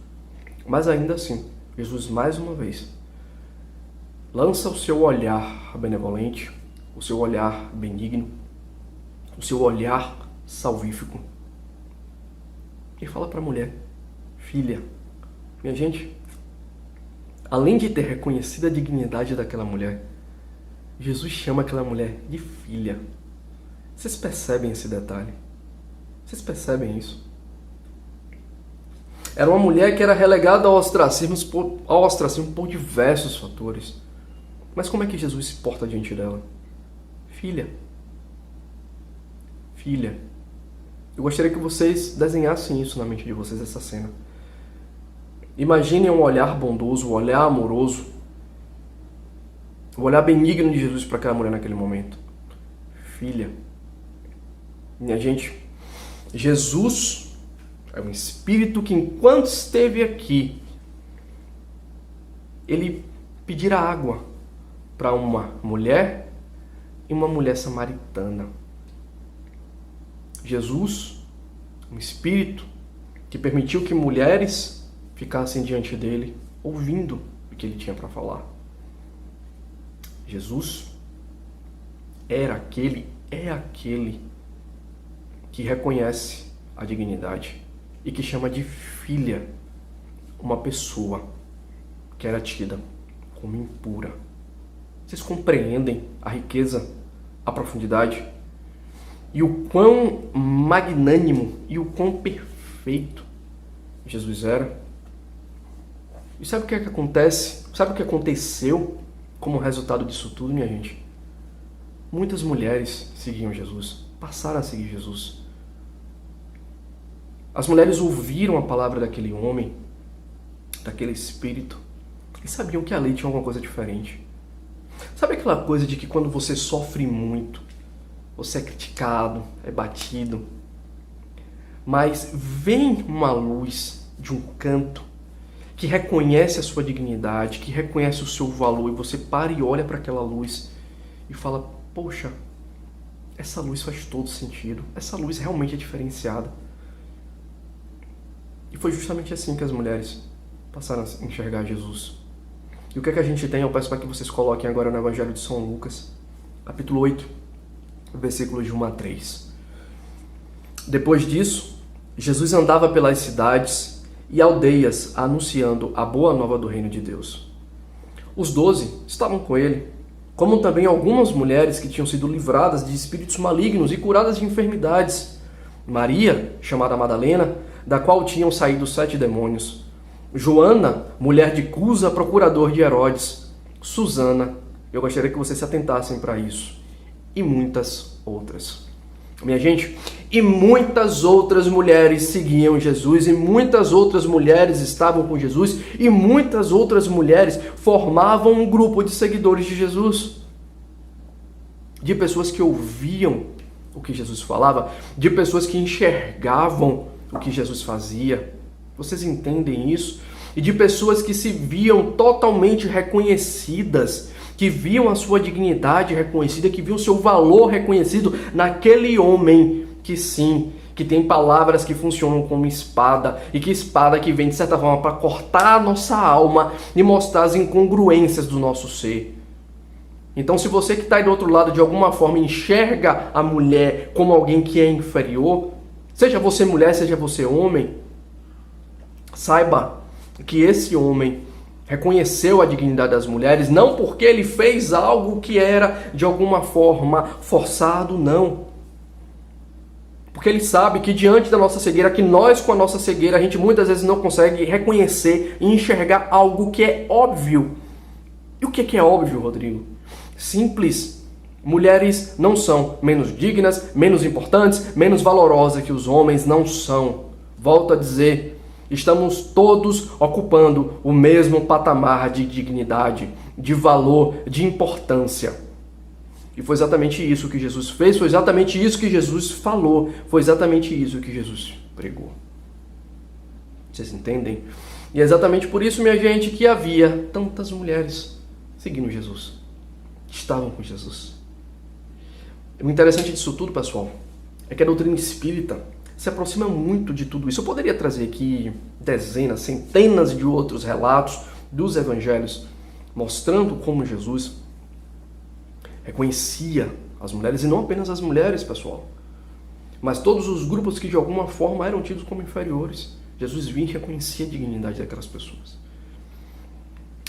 Mas ainda assim, Jesus mais uma vez lança o seu olhar benevolente, o seu olhar benigno, o seu olhar salvífico e fala para a mulher, filha. Minha gente, além de ter reconhecido a dignidade daquela mulher, Jesus chama aquela mulher de filha. Vocês percebem esse detalhe? Vocês percebem isso? Era uma mulher que era relegada ao ostracismo por diversos fatores. Mas como é que Jesus se porta diante dela? Filha. Filha. Eu gostaria que vocês desenhassem isso na mente de vocês, essa cena. Imaginem um olhar bondoso, um olhar amoroso, um olhar benigno de Jesus para aquela mulher naquele momento. Filha. Minha gente, Jesus é um espírito que, enquanto esteve aqui, ele pedira água para uma mulher e uma mulher samaritana. Jesus, um espírito que permitiu que mulheres ficassem diante dele, ouvindo o que ele tinha para falar. Jesus é aquele que reconhece a dignidade e que chama de filha uma pessoa que era tida como impura. Vocês compreendem a riqueza, a profundidade? e o quão magnânimo e o quão perfeito Jesus era. E sabe o que é que acontece? Sabe o que aconteceu como resultado disso tudo, minha gente? Muitas mulheres seguiam Jesus, passaram a seguir Jesus. As mulheres ouviram a palavra daquele homem, daquele espírito, e sabiam que ali tinha alguma coisa diferente. Sabe aquela coisa de que quando você sofre muito, você é criticado, é batido, mas vem uma luz de um canto que reconhece a sua dignidade, que reconhece o seu valor, e você para e olha para aquela luz e fala, poxa, essa luz faz todo sentido, essa luz realmente é diferenciada. E foi justamente assim que as mulheres passaram a enxergar Jesus. E o que é que a gente tem? Eu peço para que vocês coloquem agora no Evangelho de São Lucas, capítulo 8, versículos de 1 a 3. Depois disso, Jesus andava pelas cidades e aldeias anunciando a boa nova do reino de Deus. Os 12 estavam com ele, como também algumas mulheres que tinham sido livradas de espíritos malignos e curadas de enfermidades. Maria, chamada Madalena, da qual tinham saído 7 demônios. Joana, mulher de Cusa, procurador de Herodes. Susana, eu gostaria que vocês se atentassem para isso. E muitas outras. Minha gente, e muitas outras mulheres seguiam Jesus, e muitas outras mulheres estavam com Jesus, e muitas outras mulheres formavam um grupo de seguidores de Jesus. De pessoas que ouviam o que Jesus falava, de pessoas que enxergavam o que Jesus fazia. Vocês entendem isso? E de pessoas que se viam totalmente reconhecidas, que viam a sua dignidade reconhecida, que viam o seu valor reconhecido naquele homem que sim, que tem palavras que funcionam como espada, e que espada que vem de certa forma para cortar a nossa alma e mostrar as incongruências do nosso ser. Então, se você que está aí do outro lado de alguma forma enxerga a mulher como alguém que é inferior, seja você mulher, seja você homem, saiba que esse homem reconheceu a dignidade das mulheres, não porque ele fez algo que era de alguma forma forçado, não. Porque ele sabe que diante da nossa cegueira, que nós com a nossa cegueira, a gente muitas vezes não consegue reconhecer e enxergar algo que é óbvio. E o que é óbvio, Rodrigo? Simples. Mulheres não são menos dignas, menos importantes, menos valorosas que os homens, não são. Volto a dizer, estamos todos ocupando o mesmo patamar de dignidade, de valor, de importância. E foi exatamente isso que Jesus fez, foi exatamente isso que Jesus falou, foi exatamente isso que Jesus pregou. Vocês entendem? E é exatamente por isso, minha gente, que havia tantas mulheres seguindo Jesus, estavam com Jesus. O interessante disso tudo, pessoal, é que a doutrina espírita se aproxima muito de tudo isso. Eu poderia trazer aqui dezenas, centenas de outros relatos dos evangelhos mostrando como Jesus reconhecia as mulheres, e não apenas as mulheres, pessoal, mas todos os grupos que de alguma forma eram tidos como inferiores. Jesus vinha e reconhecia a dignidade daquelas pessoas.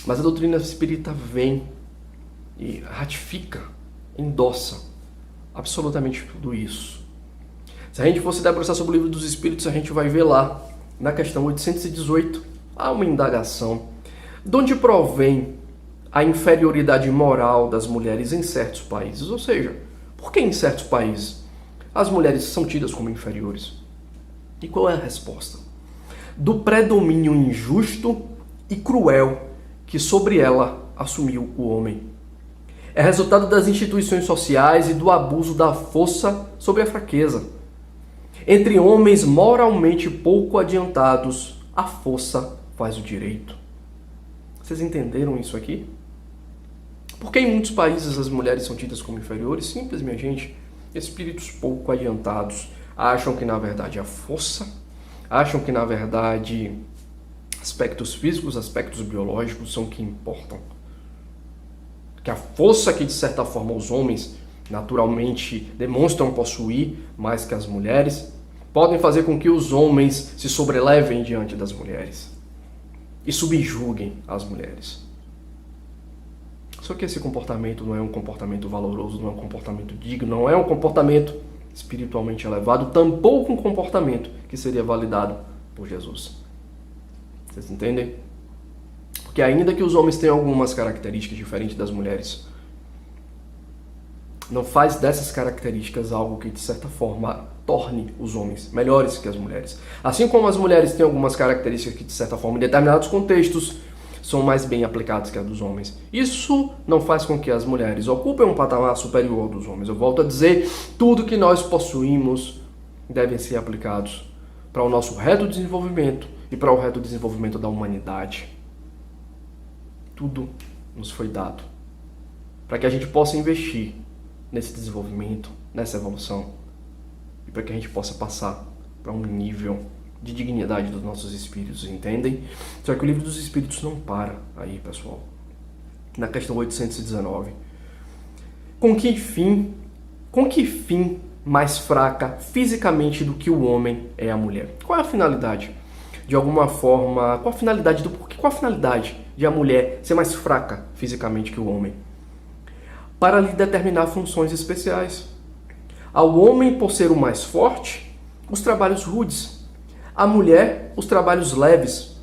Mas a doutrina espírita vem e ratifica, endossa absolutamente tudo isso. Se a gente for se debruçar sobre o livro dos Espíritos, a gente vai ver lá, na questão 818, há uma indagação. De onde provém a inferioridade moral das mulheres em certos países? Ou seja, por que em certos países as mulheres são tidas como inferiores? E qual é a resposta? Do predomínio injusto e cruel que sobre ela assumiu o homem. É resultado das instituições sociais e do abuso da força sobre a fraqueza. Entre homens moralmente pouco adiantados, a força faz o direito. Vocês entenderam isso aqui? Por que em muitos países as mulheres são tidas como inferiores? Simples, minha gente. Espíritos pouco adiantados acham que, na verdade, a força, acham que, na verdade, aspectos físicos, aspectos biológicos são que importam. Que a força que, de certa forma, os homens naturalmente demonstram possuir mais que as mulheres, podem fazer com que os homens se sobrelevem diante das mulheres e subjuguem as mulheres. Só que esse comportamento não é um comportamento valoroso, não é um comportamento digno, não é um comportamento espiritualmente elevado, tampouco um comportamento que seria validado por Jesus. Vocês entendem? Porque ainda que os homens tenham algumas características diferentes das mulheres, não faz dessas características algo que, de certa forma, torne os homens melhores que as mulheres. Assim como as mulheres têm algumas características que, de certa forma, em determinados contextos, são mais bem aplicadas que as dos homens. Isso não faz com que as mulheres ocupem um patamar superior dos homens. Eu volto a dizer, tudo que nós possuímos devem ser aplicados para o nosso reto desenvolvimento e para o reto desenvolvimento da humanidade. Tudo nos foi dado para que a gente possa investir nesse desenvolvimento, nessa evolução, e para que a gente possa passar para um nível de dignidade dos nossos espíritos, entendem? Só que o livro dos espíritos não para aí, pessoal. Na questão 819. Com que fim mais fraca fisicamente do que o homem é a mulher? Qual é a finalidade? De alguma forma, qual a finalidade de a mulher ser mais fraca fisicamente que o homem? Para lhe determinar funções especiais. Ao homem, por ser o mais forte, os trabalhos rudes. À mulher, os trabalhos leves.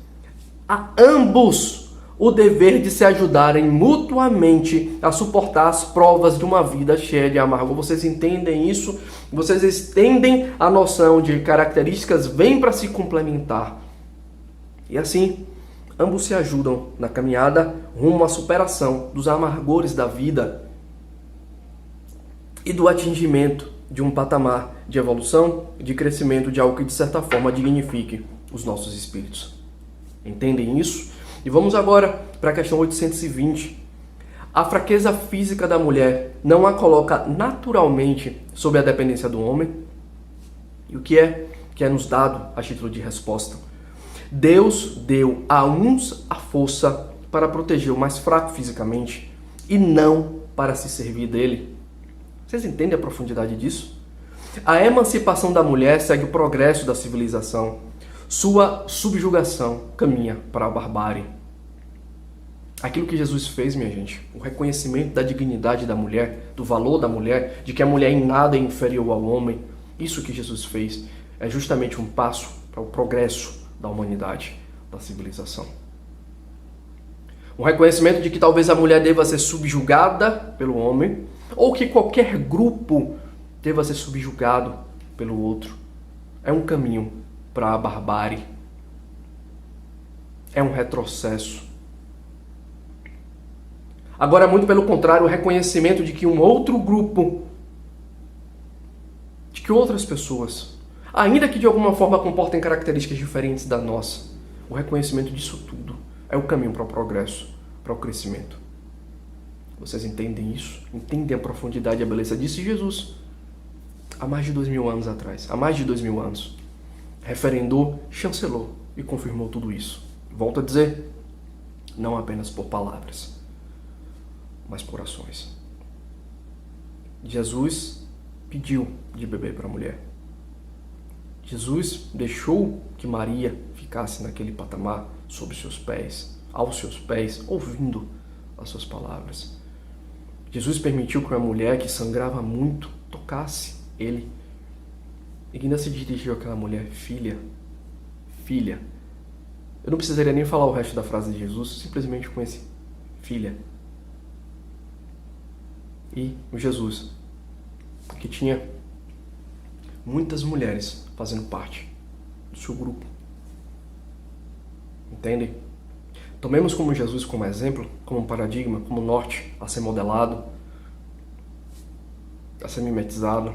A ambos o dever de se ajudarem mutuamente a suportar as provas de uma vida cheia de amargor. Vocês entendem isso? Vocês entendem a noção de características vêm para se complementar. E assim, ambos se ajudam na caminhada rumo à superação dos amargores da vida e do atingimento de um patamar de evolução e de crescimento de algo que, de certa forma, dignifique os nossos espíritos. Entendem isso? E vamos agora para a questão 820. A fraqueza física da mulher não a coloca naturalmente sob a dependência do homem? E o que é nos dado a título de resposta? Deus deu a uns a força para proteger o mais fraco fisicamente e não para se servir dele. Vocês entendem a profundidade disso? A emancipação da mulher segue o progresso da civilização. Sua subjugação caminha para a barbárie. Aquilo que Jesus fez, minha gente, o reconhecimento da dignidade da mulher, do valor da mulher, de que a mulher em nada é inferior ao homem, isso que Jesus fez é justamente um passo para o progresso da humanidade, da civilização. Um reconhecimento de que talvez a mulher deva ser subjugada pelo homem, ou que qualquer grupo deva ser subjugado pelo outro. É um caminho para a barbárie. É um retrocesso. Agora, muito pelo contrário, o reconhecimento de que um outro grupo, de que outras pessoas, ainda que de alguma forma comportem características diferentes da nossa, o reconhecimento disso tudo é o caminho para o progresso, para o crescimento. Vocês entendem isso? Entendem a profundidade e a beleza disso? E Jesus, há mais de 2000 anos atrás, há mais de 2000 anos, referendou, chancelou e confirmou tudo isso. Volto a dizer, não apenas por palavras, mas por ações. Jesus pediu de beber para a mulher. Jesus deixou que Maria ficasse naquele patamar sob seus pés, aos seus pés, ouvindo as suas palavras. Jesus permitiu que uma mulher que sangrava muito tocasse ele. E ainda se dirigiu àquela mulher, filha. Eu não precisaria nem falar o resto da frase de Jesus, simplesmente com esse filha. E o Jesus, que tinha muitas mulheres fazendo parte do seu grupo. Entendem? Tomemos como Jesus como exemplo, como paradigma, como norte a ser modelado, a ser mimetizado.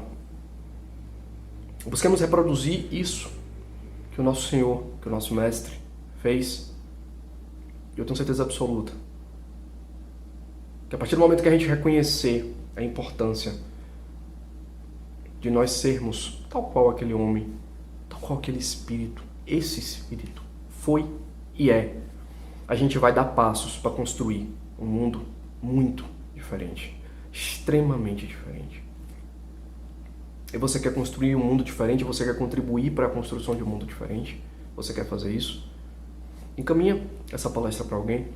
Busquemos reproduzir isso que o nosso Senhor, que o nosso Mestre fez. E eu tenho certeza absoluta que a partir do momento que a gente reconhecer a importância de nós sermos tal qual aquele homem, tal qual aquele espírito, esse espírito foi e é, a gente vai dar passos para construir um mundo muito diferente, extremamente diferente. E você quer construir um mundo diferente, você quer contribuir para a construção de um mundo diferente, você quer fazer isso? Encaminha essa palestra para alguém,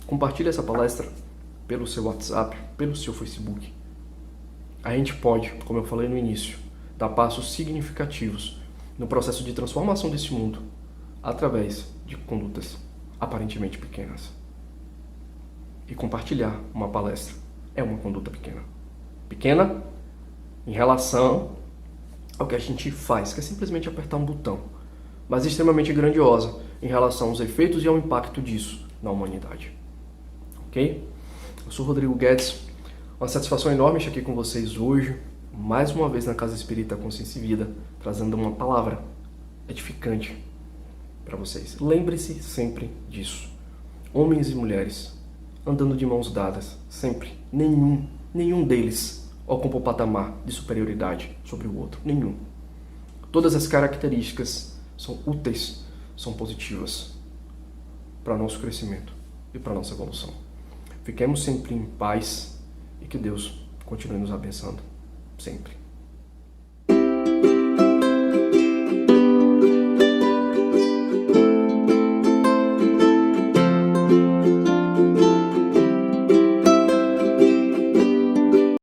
compartilha essa palestra pelo seu WhatsApp, pelo seu Facebook. A gente pode, como eu falei no início, dar passos significativos no processo de transformação desse mundo através de condutas aparentemente pequenas. E compartilhar uma palestra é uma conduta pequena. Pequena em relação ao que a gente faz, que é simplesmente apertar um botão, mas extremamente grandiosa em relação aos efeitos e ao impacto disso na humanidade. Ok? Eu sou Rodrigo Guedes, uma satisfação enorme estar aqui com vocês hoje, mais uma vez na Casa Espírita Consciência e Vida, trazendo uma palavra edificante para vocês. Lembre-se sempre disso. Homens e mulheres andando de mãos dadas, sempre. Nenhum deles ocupa o patamar de superioridade sobre o outro. Nenhum. Todas as características são úteis, são positivas para nosso crescimento e para nossa evolução. Fiquemos sempre em paz e que Deus continue nos abençoando sempre.